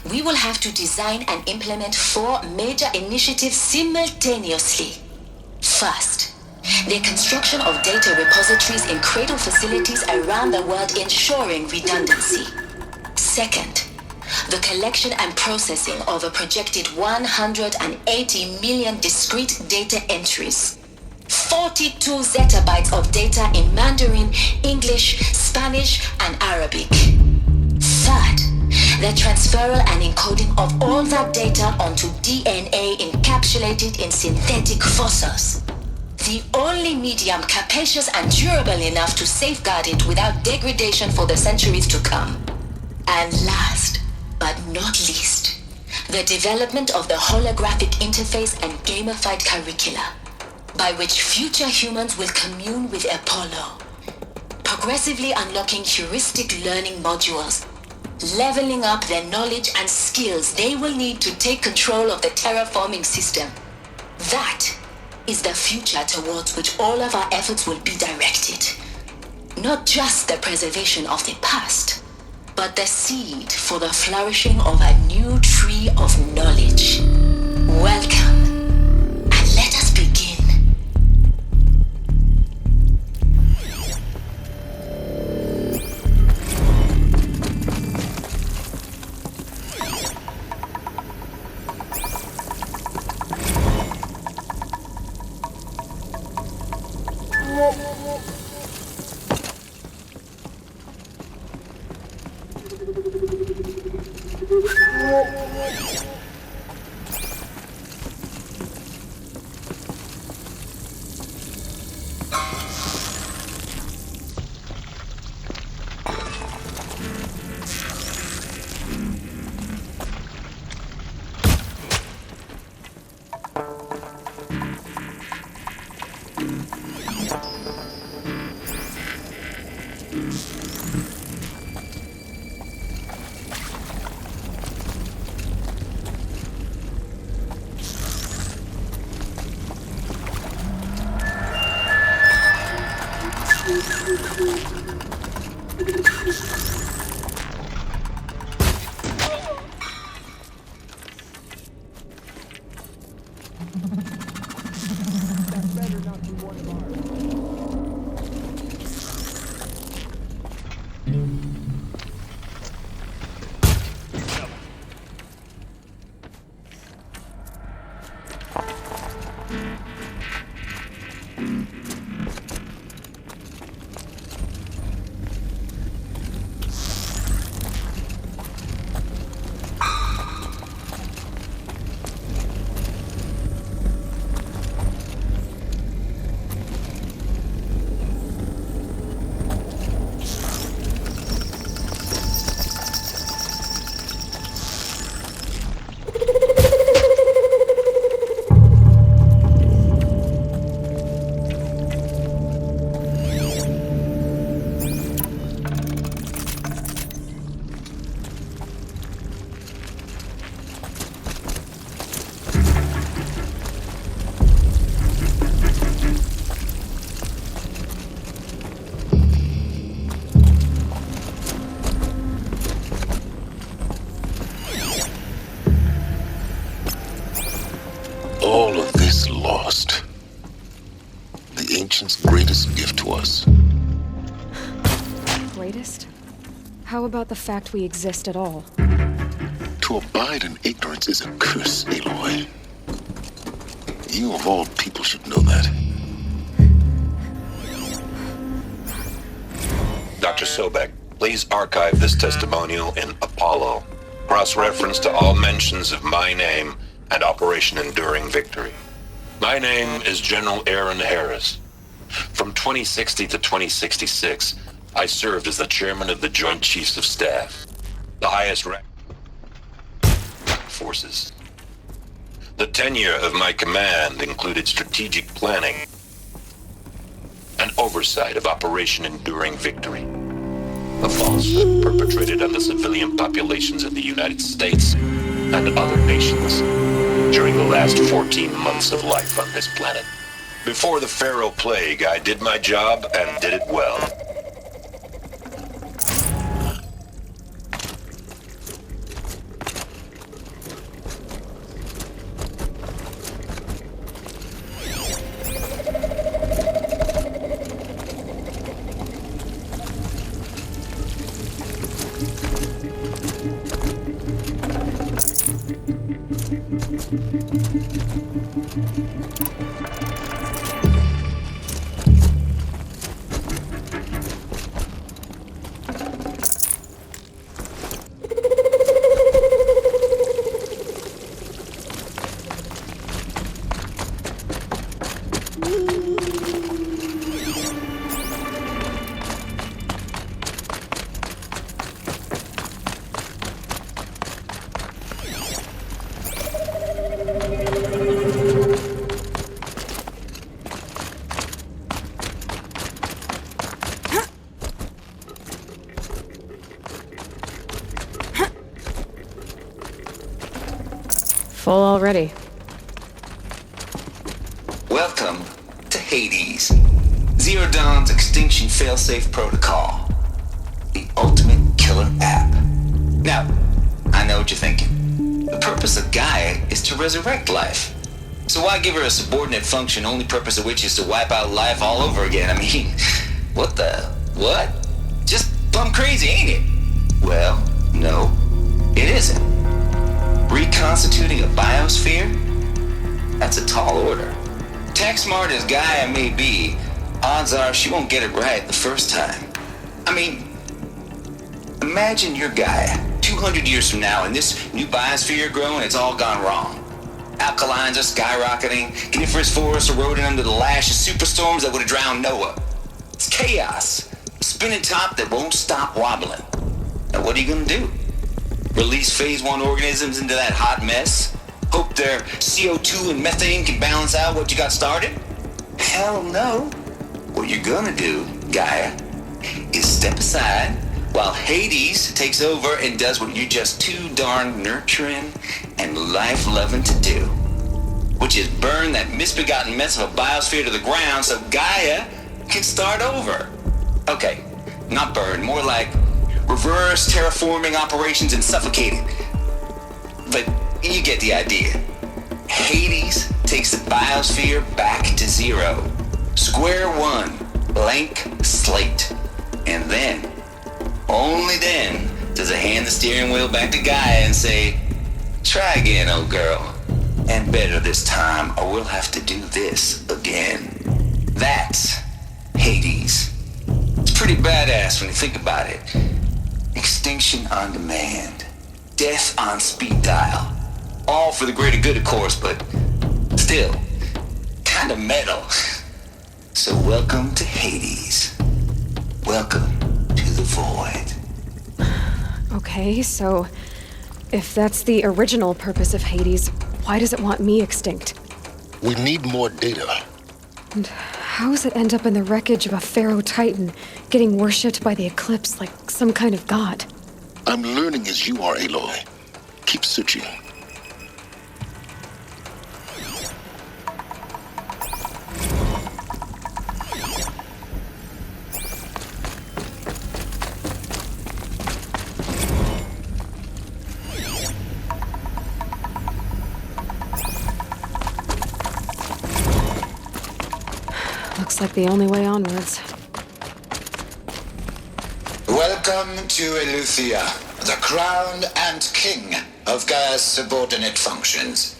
we will have to design and implement 4 major initiatives simultaneously. First, the construction of data repositories in cradle facilities around the world ensuring redundancy. Second, the collection and processing of a projected 180 million discrete data entries, 42 zettabytes of data in Mandarin, English, Spanish, and Arabic. Third, the transferal and encoding of all that data onto DNA encapsulated in synthetic fossils. The only medium capacious and durable enough to safeguard it without degradation for the centuries to come. And last, but not least, the development of the holographic interface and gamified curricula, by which future humans will commune with Apollo, progressively unlocking heuristic learning modules, leveling up their knowledge and skills they will need to take control of the terraforming system. That is the future towards which all of our efforts will be directed. Not just the preservation of the past, but the seed for the flourishing of a new tree of knowledge. Welcome, and let us begin. honest, how about the fact we exist at all? To abide in ignorance is a curse, Aloy. You of all people should know that. Dr. Sobek, please archive this testimonial in Apollo. Cross-reference to all mentions of my name and Operation Enduring Victory. My name is General Aaron Harris. From 2060 to 2066, I served as the chairman of the Joint Chiefs of Staff, the highest rank forces. The tenure of my command included strategic planning and oversight of Operation Enduring Victory, a falsehood perpetrated on the civilian populations of the United States and other nations during the last 14 months of life on this planet. Before the Pharaoh Plague, I did my job and did it well. Full already. Welcome to Hades, Zero Dawn's extinction failsafe protocol, the ultimate killer app. Now, I know what you're thinking. The purpose of Gaia is to resurrect life. So why give her a subordinate function, only purpose of which is to wipe out life all over again? I mean, what? Just plumb crazy, ain't it? Well, no, it isn't. Reconstituting a biosphere? That's a tall order. Tech smart as Gaia may be, odds are she won't get it right the first time. I mean, imagine you're Gaia, 200 years from now, and this new biosphere you're growing, it's all gone wrong. Alkalines are skyrocketing, coniferous forests eroding under the lash of superstorms that would have drowned Noah. It's chaos, a spinning top that won't stop wobbling. Now what are you gonna do? Release phase 1 organisms into that hot mess? Hope their CO2 and methane can balance out what you got started? Hell no. What you're gonna do, Gaia, is step aside while Hades takes over and does what you're just too darn nurturing and life-loving to do, which is burn that misbegotten mess of a biosphere to the ground so Gaia can start over. Okay, not burn, more like reverse terraforming operations and suffocating. But you get the idea. Hades takes the biosphere back to zero. Square one, blank slate. And then, only then, does it hand the steering wheel back to Gaia and say, try again, old girl. And better this time, or we'll have to do this again. That's Hades. It's pretty badass when you think about it. Extinction on demand. Death on speed dial. All for the greater good, of course, but still, kind of metal. So welcome to Hades. Welcome to the void. Okay, so if that's the original purpose of Hades, why does it want me extinct? We need more data. And how does it end up in the wreckage of a Pharaoh Titan, getting worshipped by the Eclipse like some kind of god? I'm learning as you are, Aloy. Keep searching. Looks like the only way onwards. Welcome Welcome to Eleuthia, the crown and king of Gaia's subordinate functions.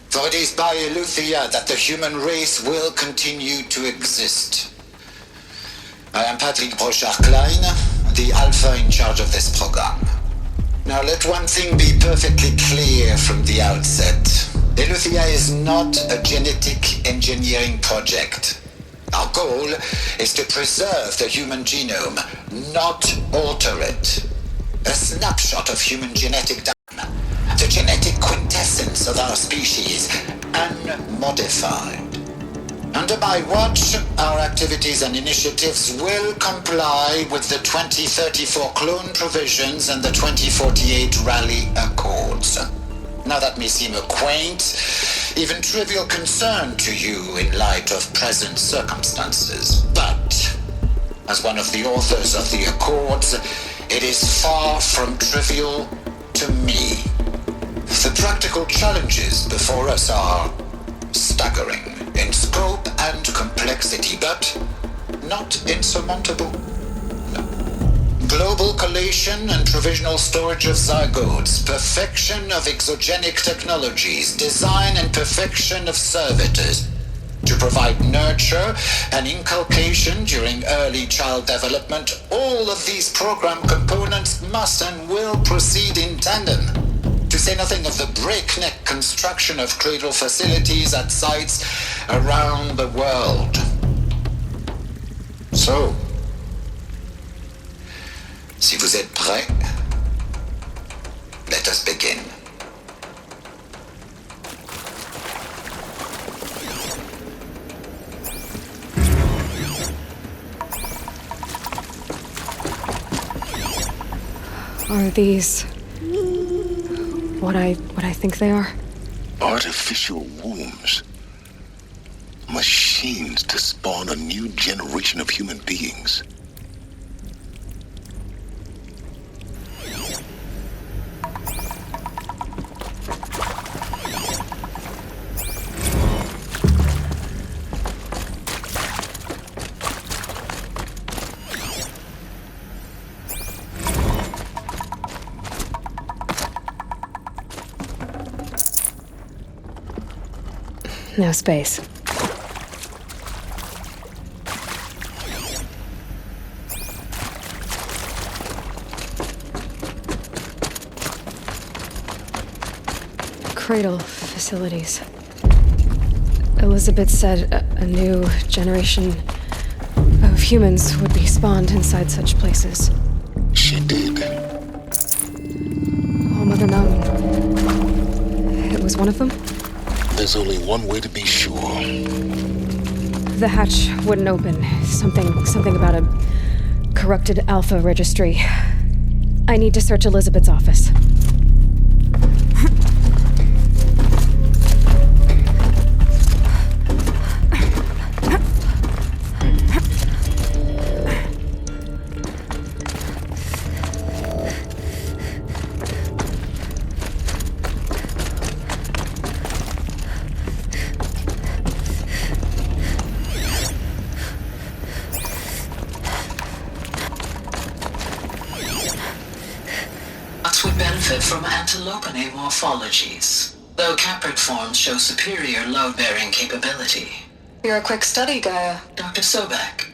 For it is by Eleuthia that the human race will continue to exist. I am Patrick Brochard-Klein, the Alpha in charge of this program. Now let one thing be perfectly clear from the outset. Eleuthia is not a genetic engineering project. Our goal is to preserve the human genome, not alter it. A snapshot of human genetic data, the genetic quintessence of our species, unmodified. Under my watch, our activities and initiatives will comply with the 2034 clone provisions and the 2048 Rally Accords. Now that may seem a quaint, even trivial concern to you in light of present circumstances, but as one of the authors of the Accords, it is far from trivial to me. The practical challenges before us are staggering in scope and complexity, but not insurmountable. Global collation and provisional storage of zygotes, perfection of exogenic technologies, design and perfection of servitors to provide nurture and inculcation during early child development. All of these program components must and will proceed in tandem, to say nothing of the breakneck construction of cradle facilities at sites around the world. So, si vous êtes prêts, let us begin. Are these what I think they are? Artificial wombs. Machines to spawn a new generation of human beings. No space. Cradle facilities. Elizabeth said a new generation of humans would be spawned inside such places. She did. Oh, Mother Mountain. It was one of them? There's only one way to be sure. The hatch wouldn't open. Something about a corrupted Alpha registry. I need to search Elizabeth's office. From antilopinae morphologies, though caprid forms show superior load-bearing capability. You're a quick study, Gaia. Dr. Sobek,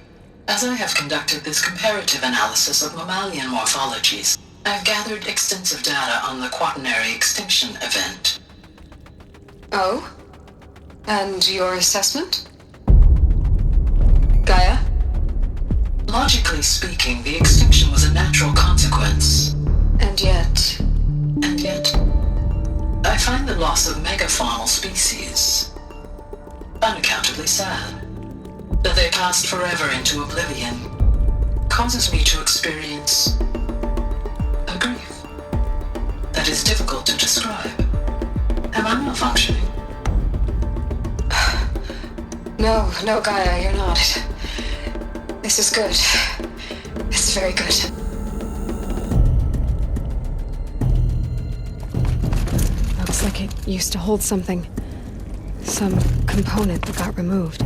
as I have conducted this comparative analysis of mammalian morphologies, I've gathered extensive data on the quaternary extinction event. Oh? And your assessment? Gaia? Logically speaking, the extinction was a natural consequence. And yet, I find the loss of megafaunal species unaccountably sad. That they passed forever into oblivion causes me to experience a grief that is difficult to describe. Am I malfunctioning? No, Gaia, you're not. This is good. It's very good. Looks like it used to hold something. Some component that got removed.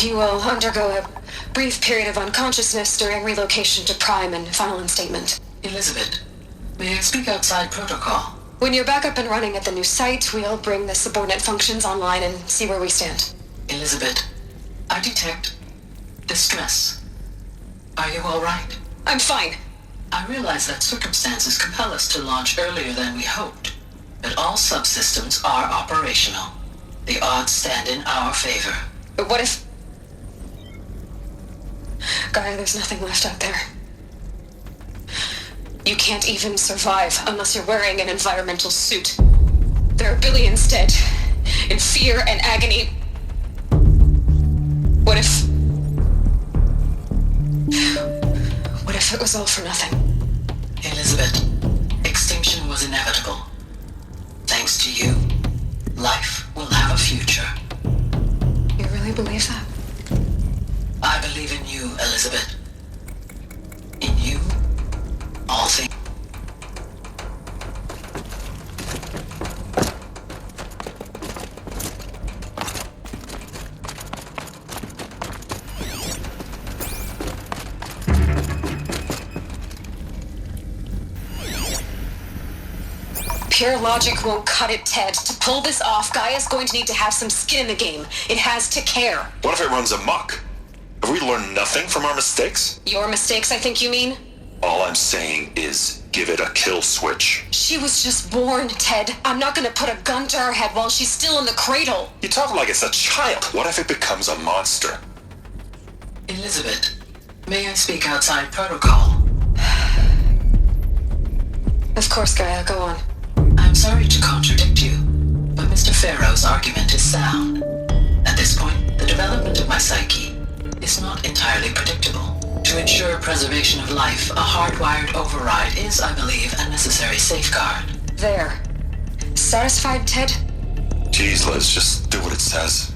You will undergo a brief period of unconsciousness during relocation to Prime and final instatement. Elizabeth, may I speak outside protocol? When you're back up and running at the new site, we'll bring the subordinate functions online and see where we stand. Elizabeth, I detect distress. Are you all right? I'm fine. I realize that circumstances compel us to launch earlier than we hoped, but all subsystems are operational. The odds stand in our favor. But what if... Gaia, there's nothing left out there. You can't even survive unless you're wearing an environmental suit. There are billions dead, in fear and agony. What if it was all for nothing? Elizabeth, extinction was inevitable. Thanks to you, life will have a future. You really believe that? I believe in you, Elizabeth. In you, all things. Pure logic won't cut it, Ted. To pull this off, Gaia's going to need to have some skin in the game. It has to care. What if it runs amok? Have we learned nothing from our mistakes? Your mistakes, I think you mean? All I'm saying is give it a kill switch. She was just born, Ted. I'm not gonna put a gun to her head while she's still in the cradle. You talk like it's a child. What if it becomes a monster? Elizabeth, may I speak outside protocol? Of course, Gaia, go on. I'm sorry to contradict you, but Mr. Farrow's argument is sound. At this point, the development of my psyche is not entirely predictable. To ensure preservation of life, a hardwired override is, I believe, a necessary safeguard. There. Satisfied, Ted? Jeez, Liz, just do what it says.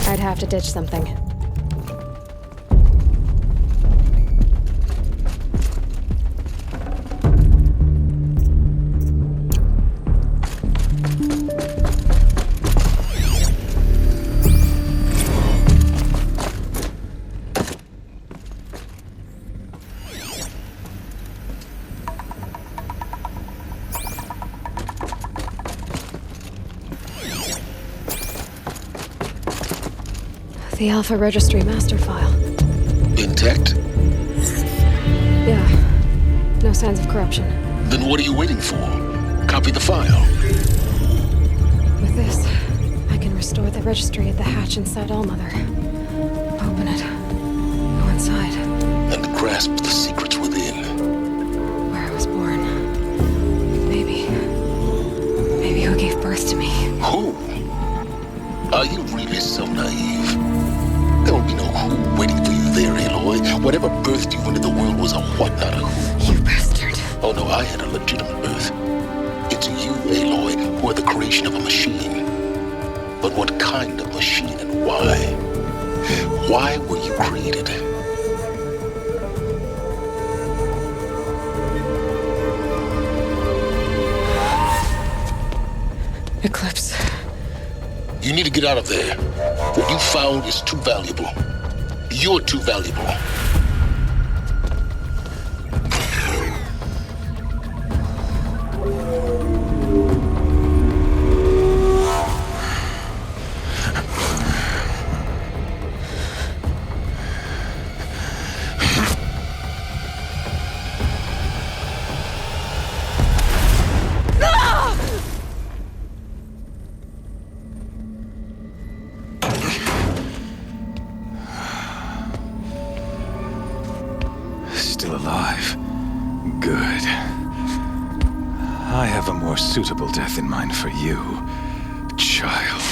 I'd have to ditch something. The Alpha Registry master file. Intact? Yeah. No signs of corruption. Then what are you waiting for? Copy the file. With this, I can restore the registry at the hatch inside Allmother. Open it. Go inside. And grasp the secrets within. Where I was born. Maybe who gave birth to me. Who? Are you really so naive? There will be no who waiting for you there, Aloy. Whatever birthed you into the world was a what, not a who. You bastard. Oh no, I had a legitimate birth. It's you, Aloy, who are the creation of a machine. But what kind of machine and why? Why were you created? Eclipse. You need to get out of there. What you found is too valuable. You're too valuable. Still alive. Good. I have a more suitable death in mind for you, child.